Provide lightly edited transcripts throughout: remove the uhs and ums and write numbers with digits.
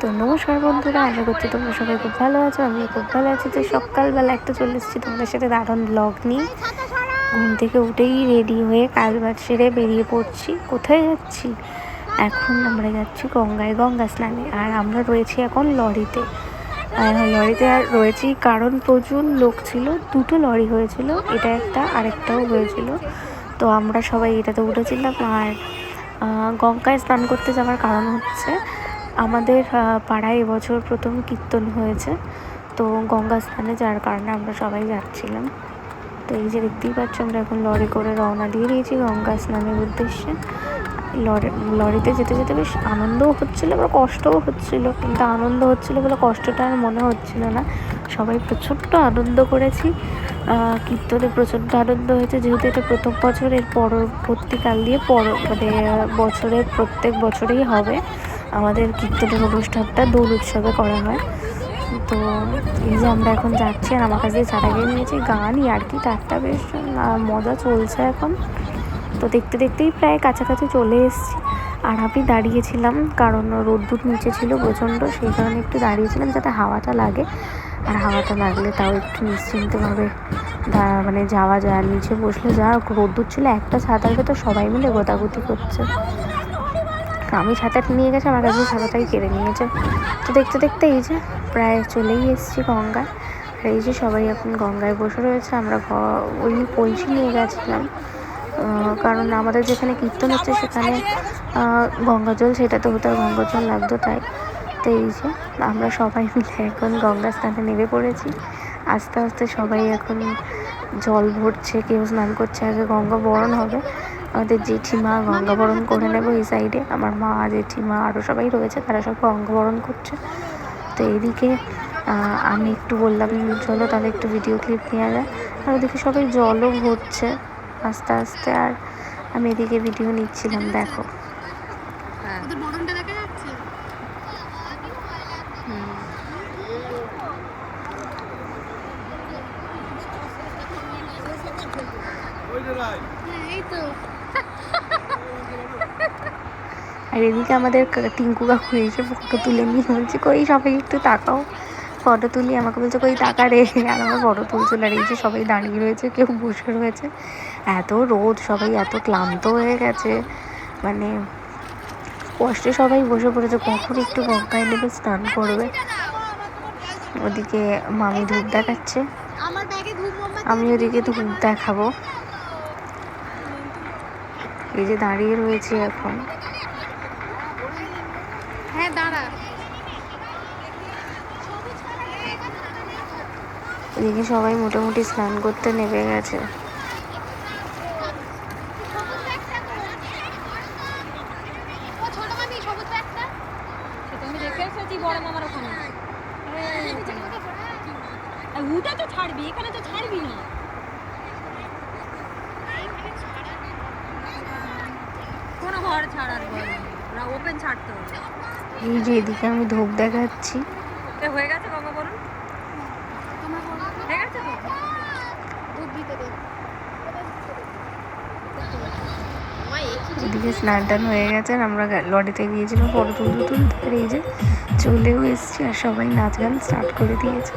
তো নমস্কার বন্ধুরা, আশা করছি তোমরা সবাই খুব ভালো আছো। আমি খুব ভালো আছি। তো সকালবেলা একটা চলে এসেছি তোমাদের সাথে দারুণ ব্লগ নিয়ে। ঘুম থেকে উঠেই রেডি হয়ে কাজ বাজ সেরে বেরিয়ে পড়ছি। কোথায় যাচ্ছি? এখন আমরা যাচ্ছি গঙ্গা স্নানে। আর আমরা রয়েছি এখন লরিতে। লরিতে আর রয়েছি কারণ প্রচুর লোক ছিল। দুটো লরি হয়েছিল, এটা একটা আরেকটাও হয়েছিল। তো আমরা সবাই এটাতে উঠেছিলাম। আর গঙ্গায় স্নান করতে যাওয়ার কারণ হচ্ছে আমাদের পাড়ায় এবছর প্রথম কীর্তন হয়েছে। তো গঙ্গা স্নানে যাওয়ার কারণে আমরা সবাই যাচ্ছিলাম। তো এই যে দেখতেই পাচ্ছ, আমরা এখন লরি করে রওনা দিয়ে দিয়েছি গঙ্গা স্নানের উদ্দেশ্যে। লরিতে যেতে যেতে বেশ আনন্দও হচ্ছিলো, আবার কষ্টও হচ্ছিলো। কিন্তু আনন্দ হচ্ছিলো বলে কষ্টটা আর মনে হচ্ছিলো না। সবাই প্রচণ্ড আনন্দ করেছি। কীর্তনে প্রচণ্ড আনন্দ হয়েছে, যেহেতু এটা প্রথম বছর। এর পরবর্তীকাল দিয়ে মানে বছরের প্রত্যেক বছরেই হবে আমাদের কীর্তনের অনুষ্ঠানটা দোল উৎসবে করা হয়। তো এই যে আমরা এখন যাচ্ছি, আর আমার কাছে চারা গিয়ে নিয়েছি, গান আর কি টাট্টা বেশ মজা চলছে এখন। তো দেখতে দেখতেই প্রায় কাছাকাছি চলে এসেছি। আর আমি দাঁড়িয়েছিলাম কারণ রোদ্দুর নিচে ছিল প্রচণ্ড, সেই কারণে একটু দাঁড়িয়েছিলাম যাতে হাওয়াটা লাগে। আর হাওয়াটা লাগলে তাও একটু নিশ্চিন্তভাবে মানে যাওয়া যায়। আর নিচে বসলে যা রোদ্দুর ছিল, একটা ছাতার ভেতর সবাই মিলে গোতাগুতি করছে। আমি ছাতাটা নিয়ে গেছি, আমার কাছে ছাতাটাই কেড়ে নিয়েছে। তো দেখতে দেখতে এই যে প্রায় চলেই এসেছি গঙ্গায়। আর এই যে সবাই এখন গঙ্গায় বসে রয়েছে। আমরা ওই কলসি নিয়ে গেছিলাম কারণ আমাদের যেখানে কীর্তন হচ্ছে সেখানে গঙ্গা জল সেটাতে হতো, আর গঙ্গা জল লাগতো তাই। তো এই যে আমরা সবাই মিলে এখন গঙ্গা স্নানে নেমে পড়েছি। আস্তে আস্তে সবাই এখন জল ভরছে, কেউ স্নান করছে। আগে গঙ্গা বরণ হবে, আমাদের জেঠিমা গঙ্গা বরণ করে নেবো এই সাইডে। আমার মা, জেঠিমা আরও সবাই রয়েছে, তারা সব গঙ্গা বরণ করছে। তো এইদিকে আমি একটু বললাম চলো তাহলে একটু ভিডিও ক্লিপ নেওয়া যায়। আর ওদিকে সবাই জলও ভরছে আস্তে আস্তে, আর আমি এদিকে ভিডিও নিচ্ছিলাম। দেখো আর এদিকে আমাদের টিঙ্কু কাকু এসে ফটো তুলে নিয়ে বলছে কই সবাই একটু তাকাও, ফটো তুলি। আমাকে বলছে কই টাকা রে, আর আমার ফটো তুলছিল। আর এই যে সবাই দাঁড়িয়ে রয়েছে, কেউ বসে রয়েছে। এত রোদ, সবাই এত ক্লান্ত হয়ে গেছে, মানে কষ্টে সবাই বসে পড়েছে কখন একটু গঙ্গায় নেবে স্নান করবে। ওদিকে মামি ধূপ দেখাচ্ছে, আমি ওদিকে ধূপ দেখাবো। এই যে দাঁড়িয়ে রয়েছে এখন। হ্যাঁ দাঁড়া। এদিকে সবাই মোটামুটি স্নান করতে নেমে গেছে। এই যে এদিকে আমি ধূপ দেখাচ্ছি। হয়ে গেছে গঙ্গা বরণ, এদিকে স্নান টান হয়ে গেছে। আমরা লরিতে গিয়েছিলাম ফটো তুলতে। আর এই যে চলেও এসেছি, আর সবাই নাচ গান স্টার্ট করে দিয়েছে।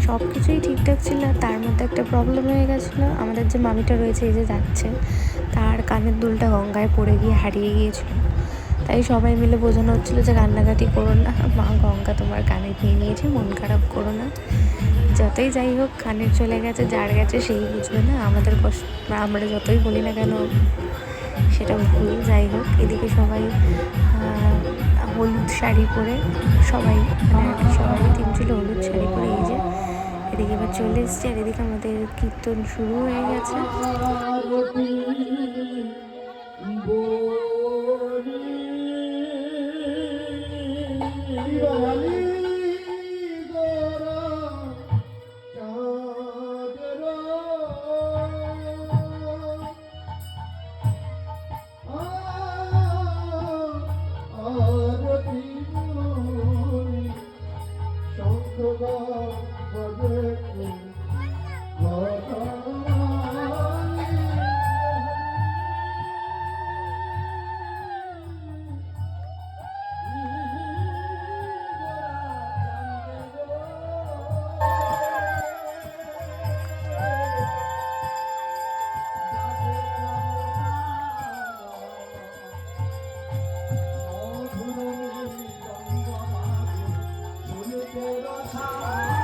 সব কিছুই ঠিকঠাক ছিল, তার মধ্যে একটা প্রবলেম হয়ে গেছিলো। আমাদের যে মামিটা রয়েছে, এই যে যাচ্ছে, তার কানের দুলটা গঙ্গায় পড়ে গিয়ে হারিয়ে গিয়েছিল। তাই সবাই মিলে বোঝানো হচ্ছিলো যে কান্নাকাটি করো না, মা গঙ্গা তোমার কানে নিয়ে নিয়েছে, মন খারাপ করো না। যতই যাই হোক, কানের চলে গেছে, যার গেছে সেই বুঝবে না। আমাদের কষ্ট আমরা যতই বলি না কেন সেটা ভুল। যাই হোক, এদিকে সবাই হলুদ শাড়ি পরে, সবাই মানে আর কি সবাই 3 ছিল হলুদ শাড়ি পরে। এই যে এদিকে এবার চলে এসছে, আর এদিকে আমাদের কীর্তন শুরু হয়ে গেছে।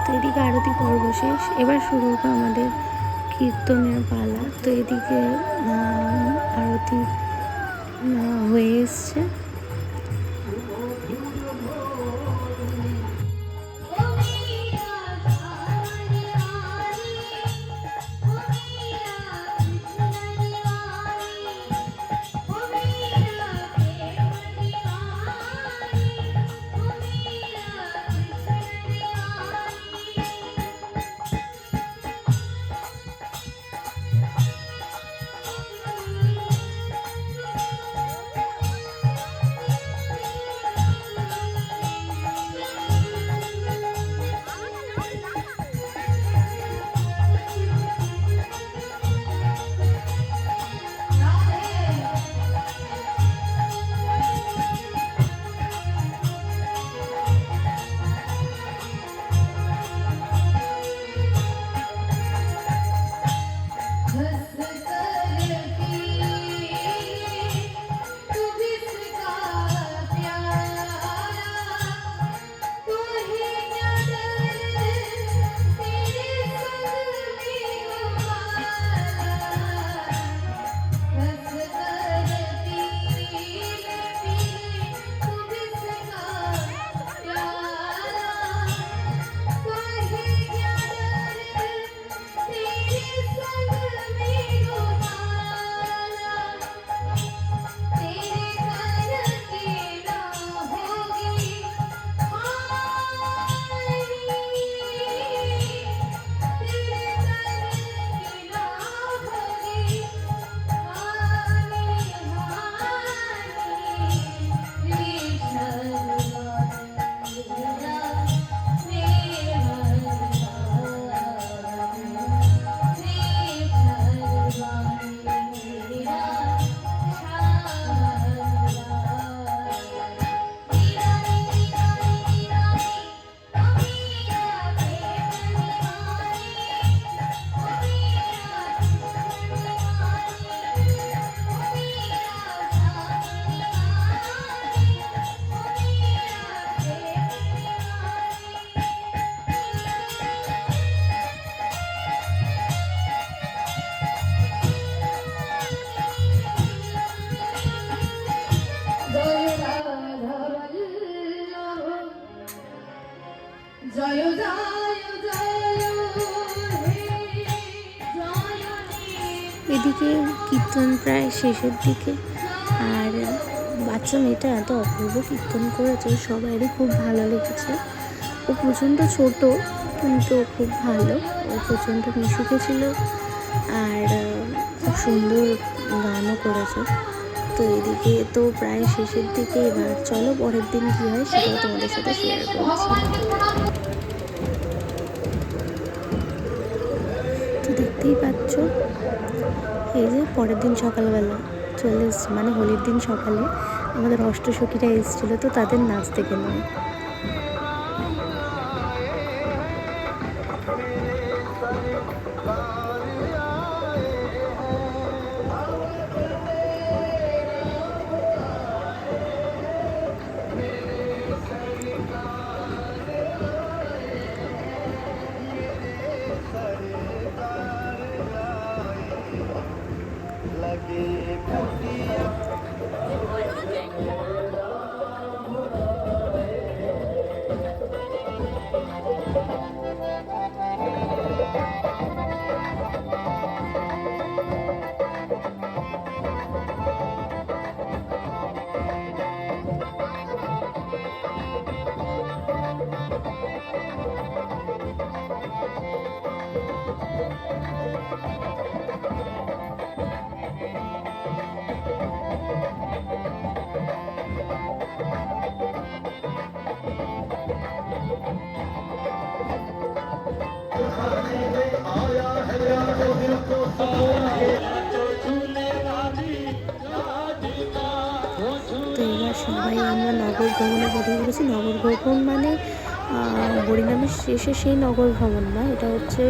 তো এদিকে আরতি পর্ব শেষ, এবার শুরু হবে আমাদের কীর্তনের পালা। তো এদিকে আরতি হয়ে এসছে। এদিকে কীর্তন প্রায় শেষের দিকে, আর বাচ্চা মেয়েটা এত অপূর্ব কীর্তন করেছে, সবারই খুব ভালো লেগেছে। ও প্রচণ্ড ছোট, কিন্তু খুব ভালো, ও প্রচণ্ড মিশুকে ছিল, আর খুব সুন্দর গানও করেছে। তো এদিকে তো প্রায় শেষের দিকে, এবার চলো পরের দিন কী হয় সেটাও তোমাদের সাথে শেয়ার করছি। তো দেখতেই পাচ্ছ, এই যে পরের দিন সকালবেলা চলে এসছে, মানে হোলির দিন সকালে আমাদের অষ্টসখীরা এসেছিলো, তো তাদের নাচ দেখে নেয়। তো এবার সবাই আমরা নগর ভ্রমণে বেরিয়ে পড়েছি। নগর ভ্রমণ মানে হরিনামের শেষে সেই নগর ভ্রমণ না, এটা হচ্ছে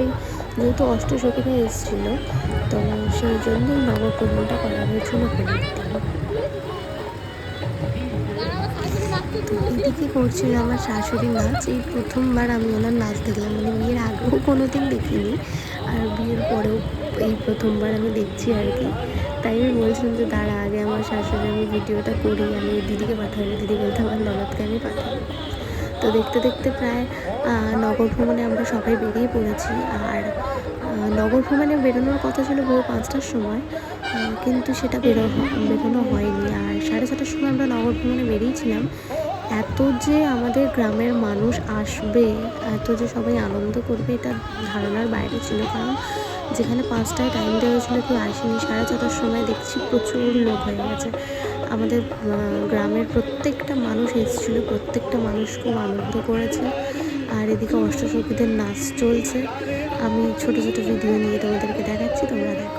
যেহেতু অষ্টসখীরা এসেছিল, তো সেই জন্যই নগর ভ্রমণটা করা হয়েছিল হরির তো এদিকে করছিল আমার শাশুড়ি নাচ। এই প্রথমবার আমি ওনার নাচ দেখলাম, মানে বিয়ের আগেও কোনো দিন দেখিনি, আর বিয়ের পরেও এই প্রথমবার আমি দেখছি আর কি। তাই আমি বলছিলাম যে দাঁড়া আগে আমার শাশুড়ি আমি ভিডিওটা করি, আমি দিদিকে পাঠাবো। দিদি বলতে আমার ননদকে আমি পাঠাবো। তো দেখতে দেখতে প্রায় নগর ভ্রমণে আমরা সবাই বেরিয়ে পড়েছি। আর নগর ভ্রমণে বেরোনোর কথা ছিল ভোর 5টার সময়, কিন্তু সেটা বেরোনো হয়নি। আর 6:30টার সময় আমরা নগর ভ্রমণে বেরিয়েছিলাম। এত যে আমাদের গ্রামের মানুষ আসবে, এত যে সবাই আনন্দ করবে, এটা ধারণার বাইরে ছিল। কারণ যেখানে 5টায় টাইম দেওয়া হয়েছিল কেউ আসেনি, 6:30টার সময় দেখছি প্রচুর লোক হয়ে গেছে। আমাদের গ্রামের প্রত্যেকটা মানুষ এসেছিল, প্রত্যেকটা মানুষ খুব আনন্দ করেছে। আর এদিকে অষ্টসখীদের নাচ চলছে। আমি ছোট ছোট ভিডিও নিয়ে তোমাদেরকে দেখাচ্ছি, তোমরা দেখো।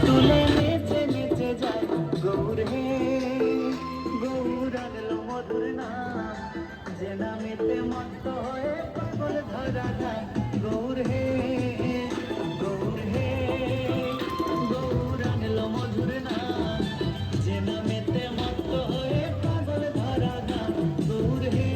তুলে নেচে নেচে যায় গৌর হে, গৌর আনলো মধুর নাম, যে নামেতে মত্ত হয়ে পাগল ধরা যায় গৌর হে, গৌর হে, গৌর আনলো মধুর নাম, যে নামেতে মত্ত হয়ে পাগল ধরা যায় গৌর হে।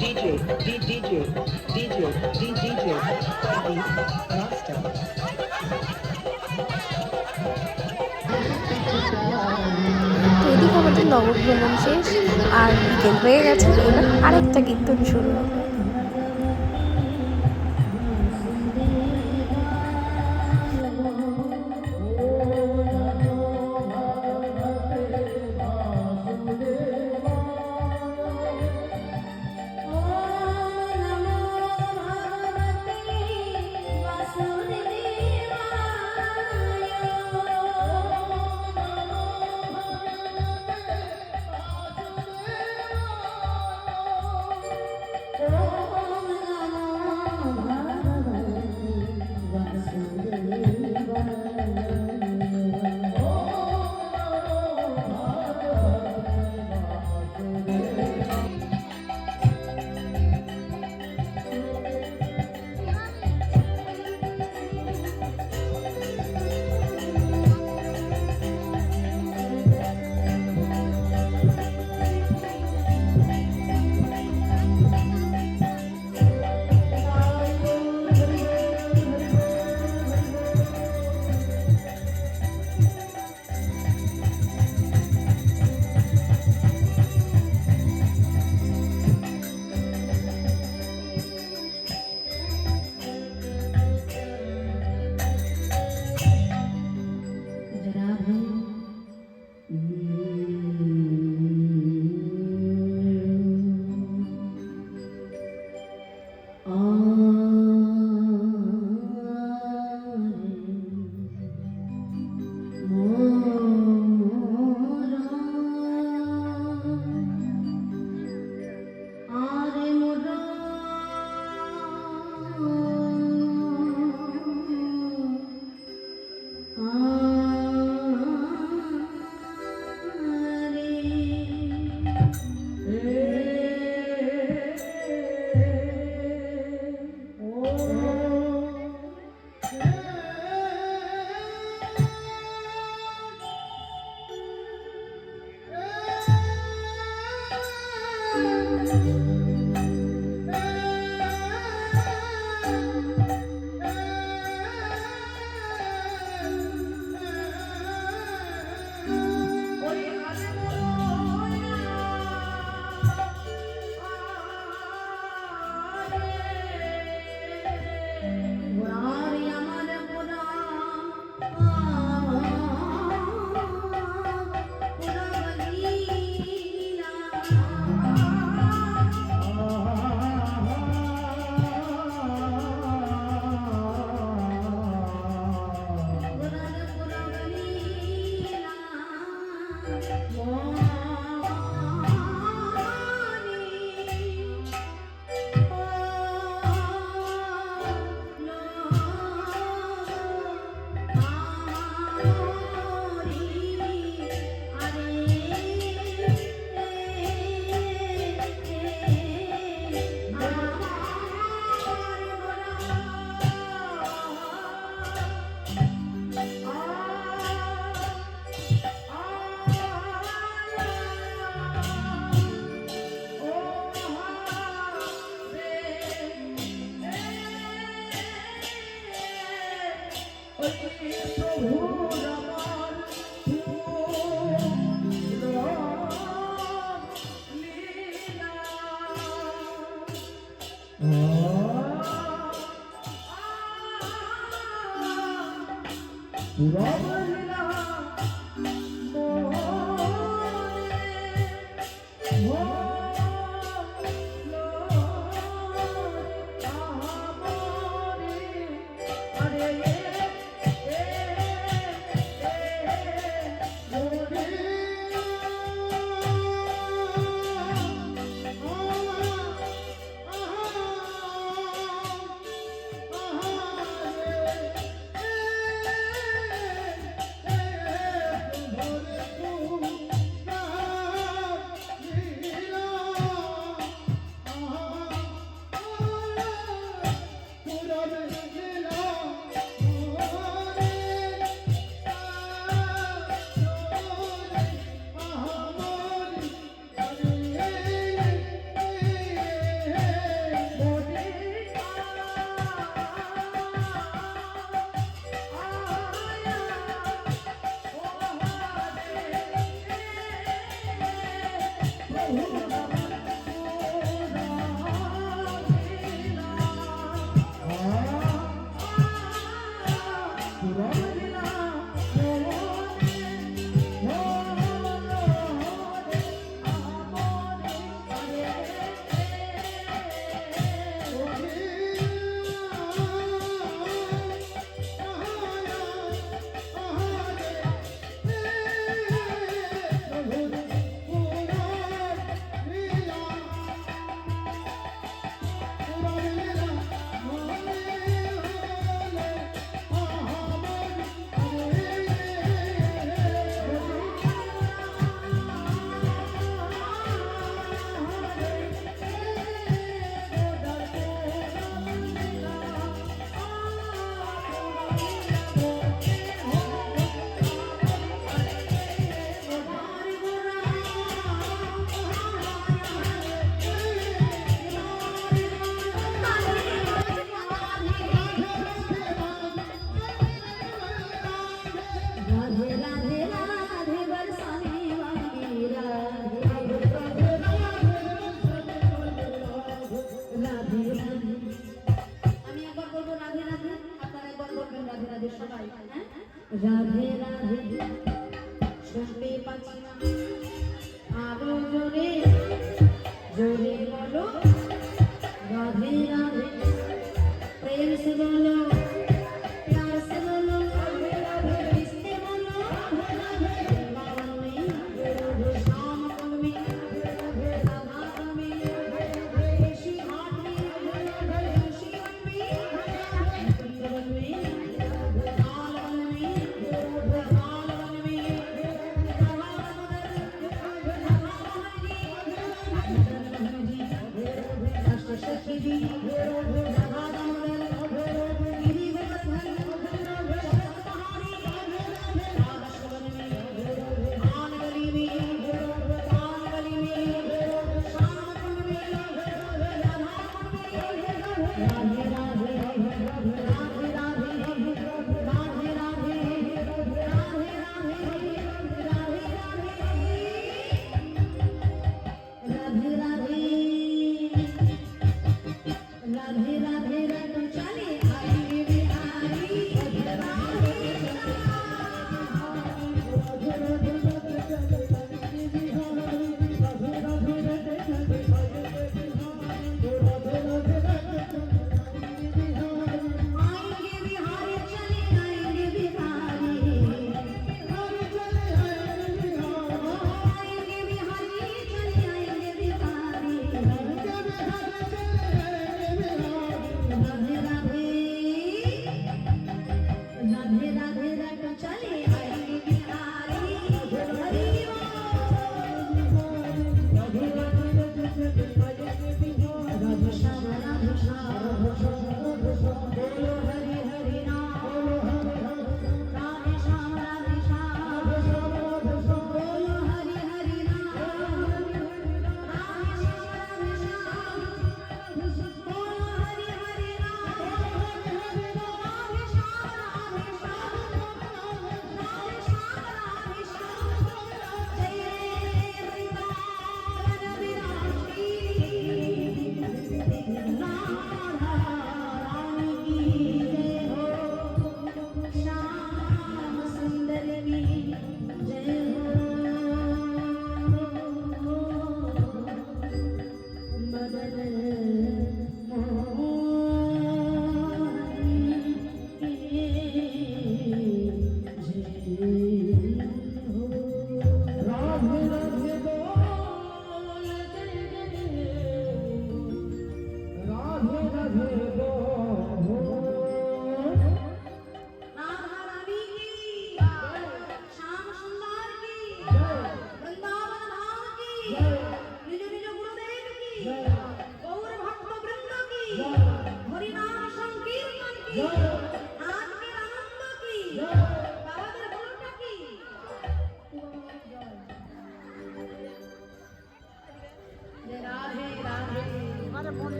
DJ, DJ, DJ, DJ, Master. তো এদিকে আমাদের নগর ভ্রমণ শেষ, আর বিকেল হয়ে গেছে। এবার আরেকটা কীর্তন শুরু হবে।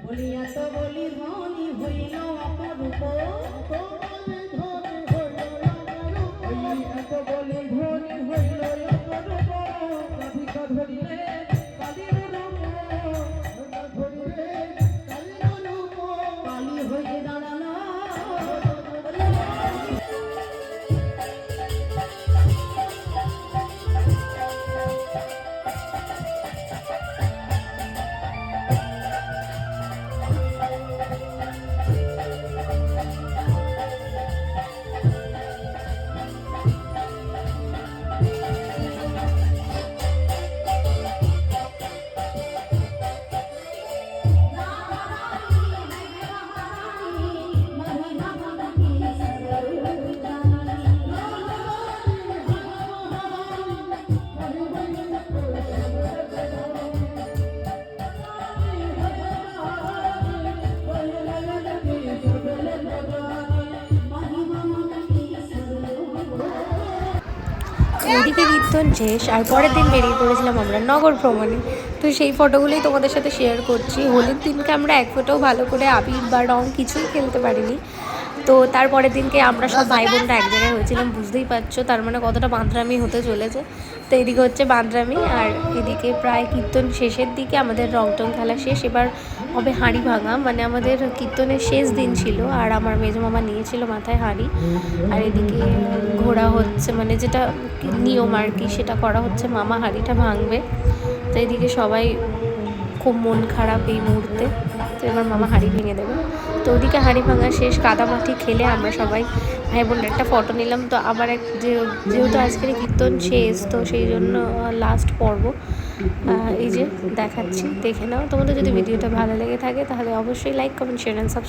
বলিয়া তো বলি ধনী হইল অপরূপ, এত বলি ধনী হইল অপরূপ, রাধিকা ধরিলে কালীর রূপ, ধরিলে কালীর রূপ, কালী হয়ে দাঁড়ালো। ওইদিকে কীর্তন শেষ আর পরের দিন বেরিয়ে পড়েছিলাম আমরা নগর ভ্রমণে। তো সেই ফটোগুলোই তোমাদের সাথে শেয়ার করছি। হোলির দিনকে আমরা এক ফোটাও ভালো করে আবির বা রং কিছুই খেলতে পারিনি। তো তারপরের দিনকে আমরা সব ভাই বোনরা এক জায়গায় হয়েছিলাম, বুঝতেই পারছো তার মানে কতটা বাঁদরামি হতে চলেছে। তো এদিকে হচ্ছে বাঁদরামি, আর এদিকে প্রায় কীর্তন শেষের দিকে আমাদের রং টং খেলা শেষ। এবার হবে হাঁড়ি ভাঙা, মানে আমাদের কীর্তনের শেষ দিন ছিল আর আমার মেজো মামা নিয়েছিল মাথায় হাঁড়ি। আর এদিকে ঘোরা হচ্ছে, মানে যেটা নিয়ম আর কি সেটা করা হচ্ছে, মামা হাঁড়িটা ভাঙবে। তো এদিকে সবাই খুব মন খারাপ এই মুহূর্তে। তো এবার মামা হাঁড়ি ভেঙে দেবে। তো ওদিকে হাঁড়ি ভাঙা শেষ, কাদামাটি খেলে আমরা সবাই ভাই বোনের একটা ফটো নিলাম। তো আবার যেহেতু আজকের কীর্তন শেষ, তো সেই জন্য লাস্ট পর্ব এই যে দেখাচ্ছি, দেখে নাও। তোমাদের যদি ভিডিওটা ভালো লেগে থাকে তাহলে অবশ্যই like, comment, share and subscribe.